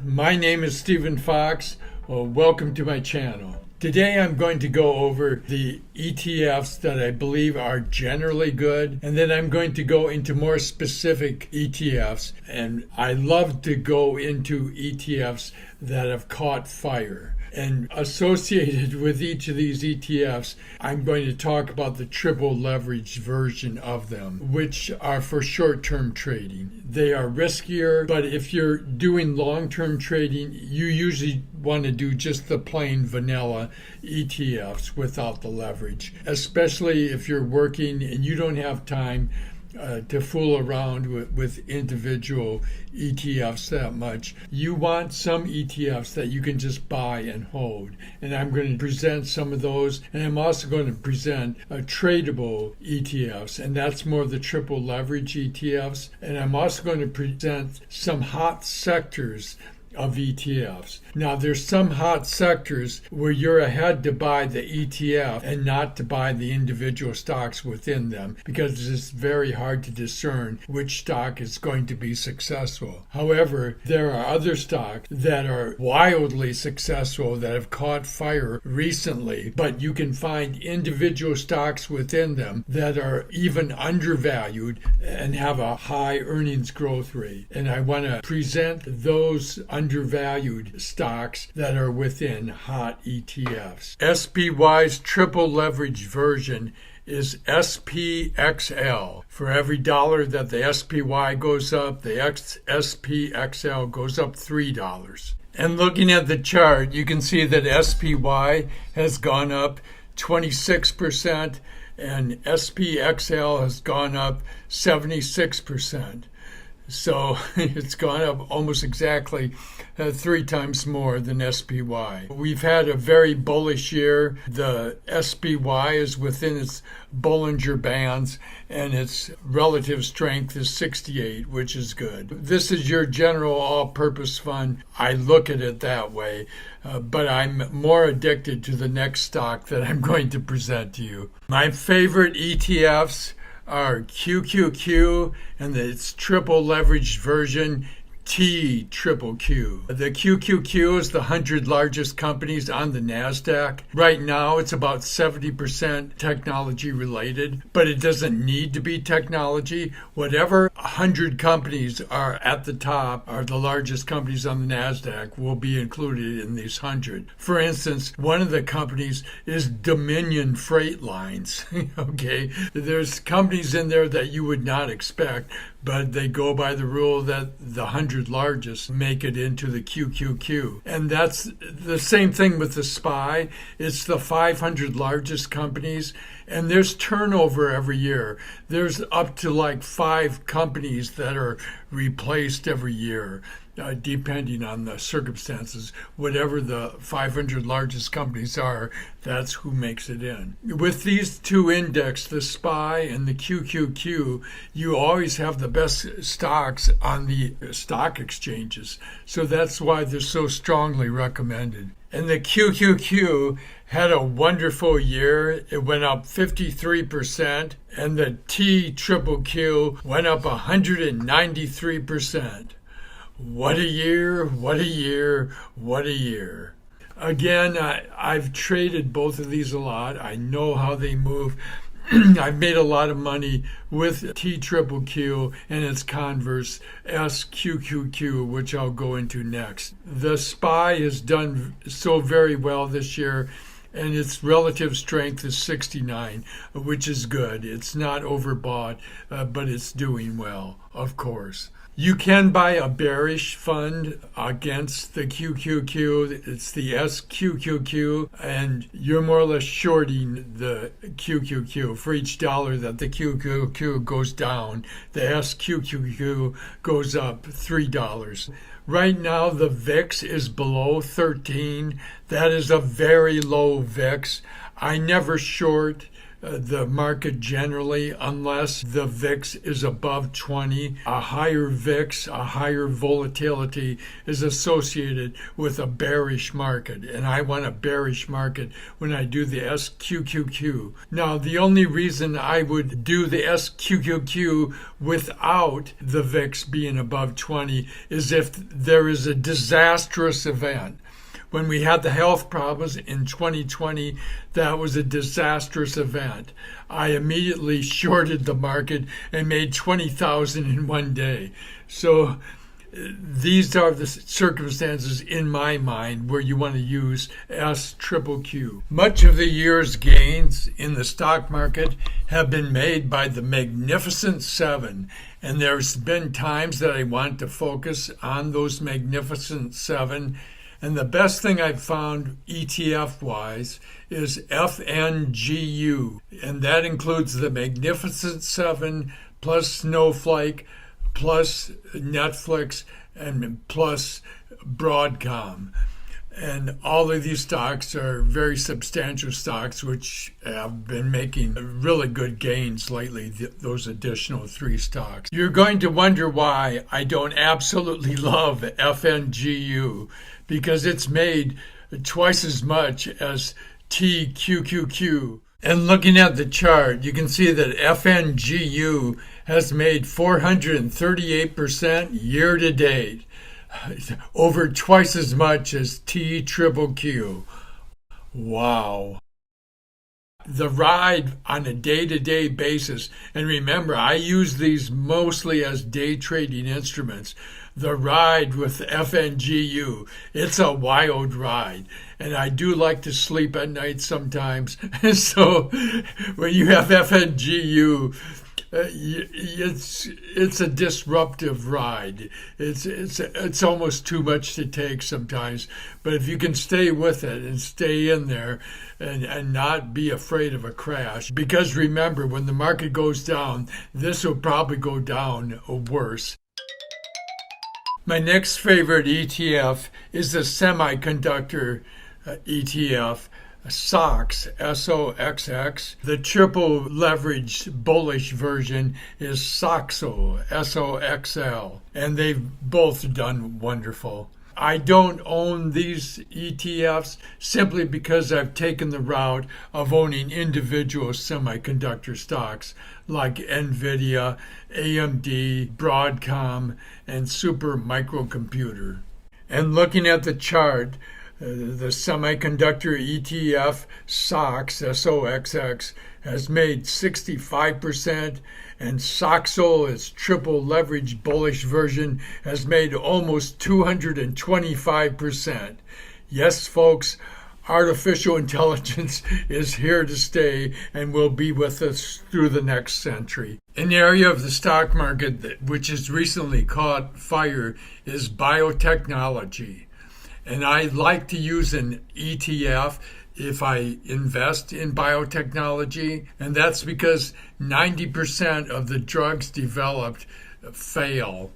My name is Stephen Fox. Welcome to my channel. Today I'm going to go over the ETFs that I believe are generally good, and then I'm going to go into more specific ETFs. And I love to go into ETFs that have caught fire. And associated with each of these ETFs, I'm going to talk about the triple leveraged version of them, which are for short-term trading. They are riskier, but if you're doing long-term trading, you usually want to do just the plain vanilla ETFs without the leverage, especially if you're working and you don't have time to fool around with individual ETFs that much. You want some ETFs that you can just buy and hold. And I'm going to present some of those. And I'm also going to present tradable ETFs. And that's more the triple leverage ETFs. And I'm also going to present some hot sectors of ETFs. Now, there's some hot sectors where you're ahead to buy the ETF and not to buy the individual stocks within them because it's very hard to discern which stock is going to be successful. However, there are other stocks that are wildly successful that have caught fire recently, but you can find individual stocks within them that are even undervalued and have a high earnings growth rate. And I want to present those undervalued stocks that are within hot ETFs. SPY's triple leverage version is SPXL. For every dollar that the SPY goes up, the SPXL goes up $3. And looking at the chart, you can see that SPY has gone up 26% and SPXL has gone up 76%. So it's gone up almost exactly 3 times more than SPY. We've had a very bullish year. The SPY is within its Bollinger Bands, and its relative strength is 68, which is good. This is your general all-purpose fund. I look at it that way, but I'm more addicted to the next stock that I'm going to present to you. My favorite ETFs are QQQ and its triple leveraged version TQQQ. The QQQ is the 100 largest companies on the NASDAQ. Right now, it's about 70% technology related, but it doesn't need to be technology. Whatever 100 companies are at the top, are the largest companies on the NASDAQ, will be included in these 100. For instance, one of the companies is Dominion Freight Lines. Okay, there's companies in there that you would not expect, but they go by the rule that the 100 largest make it into the QQQ. And that's the same thing with the SPY. It's the 500 largest companies, and there's turnover every year. There's up to like 5 companies that are replaced every year, depending on the circumstances. Whatever the 500 largest companies are, that's who makes it in. With these two index, the SPY and the QQQ, you always have the best stocks on the stock exchanges. So that's why they're so strongly recommended. And the QQQ had a wonderful year. It went up 53%, and the TQQQ went up 193%. What a year, what a year, what a year. Again, I've traded both of these a lot. I know how they move. I've made a lot of money with TQQQ and its converse SQQQ, which I'll go into next. The SPY has done so very well this year, and its relative strength is 69, which is good. It's not overbought, but it's doing well, of course. You can buy a bearish fund against the QQQ. It's the SQQQ, and you're more or less shorting the QQQ. For each dollar that the QQQ goes down, the SQQQ goes up $3. Right now, the VIX is below 13. That is a very low VIX. I never short the market generally unless the VIX is above 20. A higher VIX, a higher volatility is associated with a bearish market, and I want a bearish market when I do the SQQQ. Now, the only reason I would do the SQQQ without the VIX being above 20 is if there is a disastrous event. When we had the health problems in 2020, that was a disastrous event. I immediately shorted the market and made 20,000 in one day. So these are the circumstances in my mind where you want to use SQQQ. Much of the year's gains in the stock market have been made by the Magnificent Seven, and there's been times that I want to focus on those Magnificent Seven. And the best thing I've found ETF-wise is FNGU, and that includes the Magnificent Seven plus Snowflake plus Netflix and plus Broadcom. And all of these stocks are very substantial stocks which have been making really good gains lately, those additional three stocks. You're going to wonder why I don't absolutely love FNGU, because it's made twice as much as TQQQ. And looking at the chart, you can see that FNGU has made 438% year to date, over twice as much as TQQQ. Wow. The ride on a day-to-day basis, and remember, I use these mostly as day trading instruments. The ride with FNGU, it's a wild ride. And I do like to sleep at night sometimes. So when you have FNGU, it's a disruptive ride. It's almost too much to take sometimes. But if you can stay with it and stay in there and not be afraid of a crash, because remember, when the market goes down, this will probably go down worse. My next favorite ETF is the semiconductor ETF, SOX, SOXX. The triple leveraged bullish version is SOXL, SOXL, and they've both done wonderful. I don't own these ETFs simply because I've taken the route of owning individual semiconductor stocks like NVIDIA, AMD, Broadcom, and Super Microcomputer. And looking at the chart, the semiconductor ETF SOX, SOXX, has made 65%, and SOXL, its triple leverage bullish version, has made almost 225%. Yes, folks, artificial intelligence is here to stay and will be with us through the next century. An area of the stock market which has recently caught fire is biotechnology. And I like to use an ETF if I invest in biotechnology, and that's because 90% of the drugs developed fail.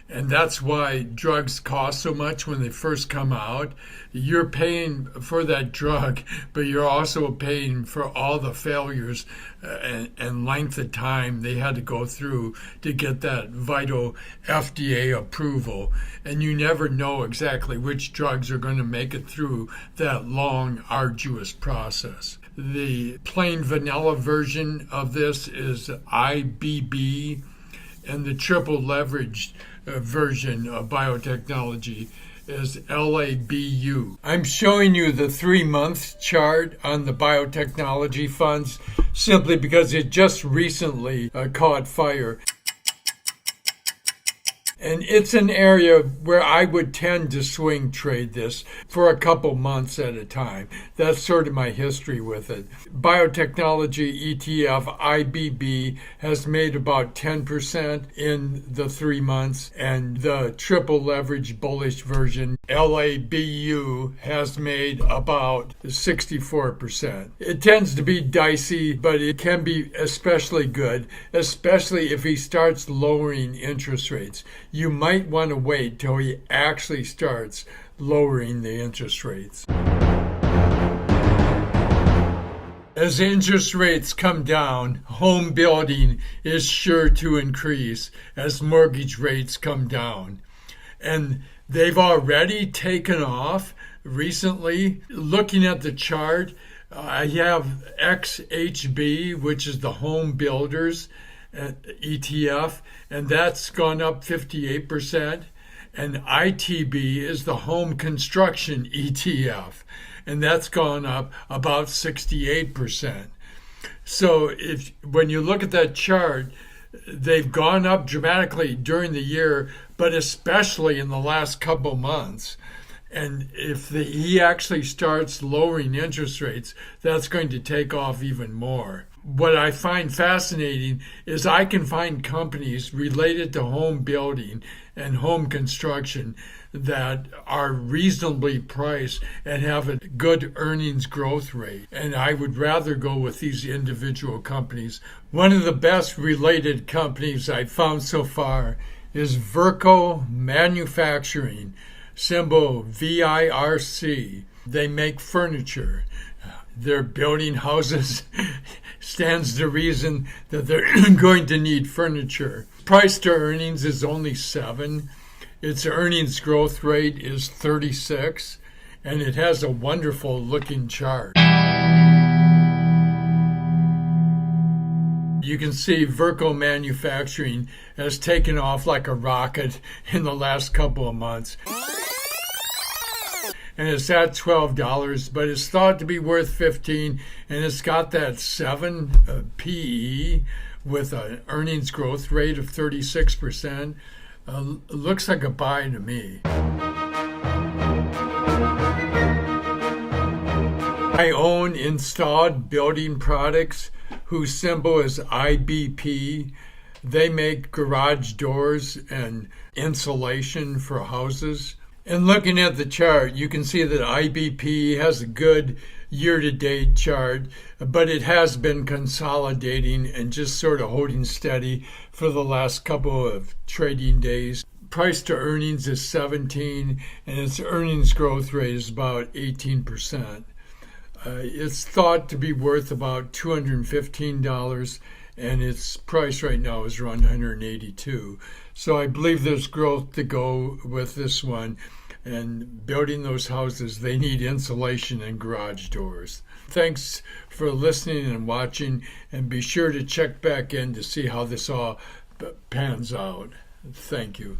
And that's why drugs cost so much when they first come out. You're paying for that drug, but you're also paying for all the failures and length of time they had to go through to get that vital FDA approval. And you never know exactly which drugs are going to make it through that long, arduous process. The plain vanilla version of this is IBB, and the triple leveraged version of biotechnology is LABU. I'm showing you the 3-month chart on the biotechnology funds simply because it just recently caught fire. And it's an area where I would tend to swing trade this for a couple months at a time. That's sort of my history with it. Biotechnology ETF IBB has made about 10% in the 3 months, and the triple leverage bullish version LABU has made about 64%. It tends to be dicey, but it can be especially good, especially if he starts lowering interest rates. You might want to wait till he actually starts lowering the interest rates. As interest rates come down, home building is sure to increase as mortgage rates come down. And they've already taken off recently. Looking at the chart, I have XHB, which is the home builders ETF, and that's gone up 58%. And ITB is the home construction ETF, and that's gone up about 68%. So when you look at that chart, they've gone up dramatically during the year, but especially in the last couple months. And if he actually starts lowering interest rates, that's going to take off even more. What I find fascinating is I can find companies related to home building and home construction that are reasonably priced and have a good earnings growth rate. And I would rather go with these individual companies. One of the best related companies I've found so far is Virco Manufacturing, symbol VIRC. They make furniture. They're building houses. Stands to reason that they're going to need furniture. Price to earnings is only 7. Its earnings growth rate is 36, and it has a wonderful looking chart. You can see Virco Manufacturing has taken off like a rocket in the last couple of months. And it's at $12, but it's thought to be worth $15, and it's got that 7 PE with an earnings growth rate of 36%. Looks like a buy to me. I own Installed Building Products, whose symbol is IBP. They make garage doors and insulation for houses. And looking at the chart, you can see that IBP has a good year-to-date chart, but it has been consolidating and just sort of holding steady for the last couple of trading days. Price to earnings is 17, and its earnings growth rate is about 18%. It's thought to be worth about $215, and its price right now is around $182. So I believe there's growth to go with this one. And building those houses, they need insulation and garage doors. Thanks for listening and watching, and be sure to check back in to see how this all pans out. Thank you.